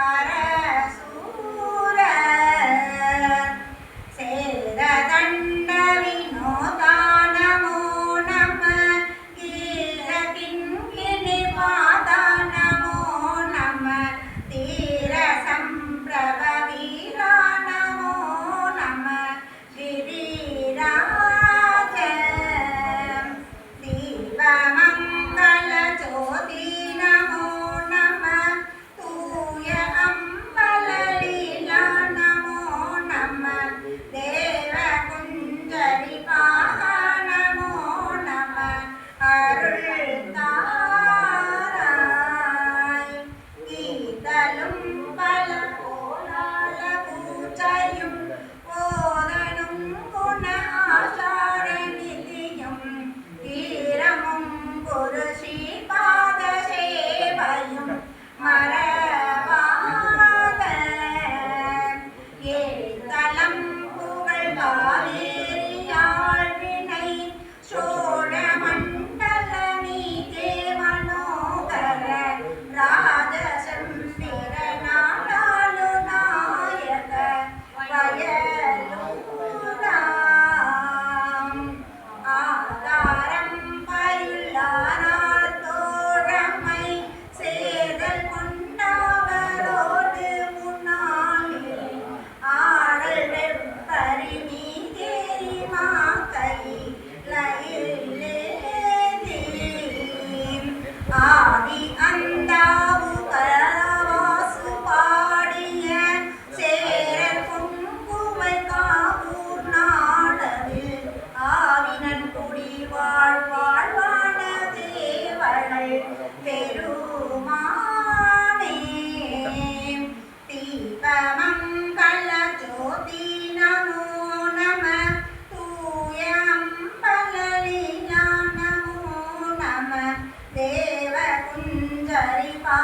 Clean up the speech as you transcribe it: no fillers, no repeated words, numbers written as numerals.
பரசூர சேர தண்ட வினோதா நமோ நம கீர கிங்கிணி பாதா நமோ நம தீர சம்பிரப வீரா நமோ நம கிரிராஜ தீபமங்கள ஜோதி நமோ நம தூய அம்பல லீலா நமோ நம தேவ குஞ்சரி பாகா நமோ நம அருள் தாராய் கீதலும் பல கோலால பூஜையும் ஓதனும் குண ஆசார நிதியும் தீரமும் குரு ஸ்ரீபாத சேவையும் மரபாத ஏதலம் புகழ் காவேரியாழ் வினை சோழ மண்டல மீதே மனோகர ராஜசம்பிர நாடாளு நாயக வயலூராம் ஆதாரம் பயுள்ளாரால் தோழமை சேதல் கொண்டவரோடு முன்னாளில் ஆடல் வெப்பரி மீதேறி மாக்கை லயிலேதி ஆதி அந்தாவு கரவாசு பாடிய சேரர் பொன்புவை காவூர் நாடவில் ஆவினன் குடி வாழ்வான தேவர்கள் பெருமானே தீபமங்கள ஜோதி நமோ நம தூய அம்பல லீலா நமோ நம தேவ குஞ்சரி பா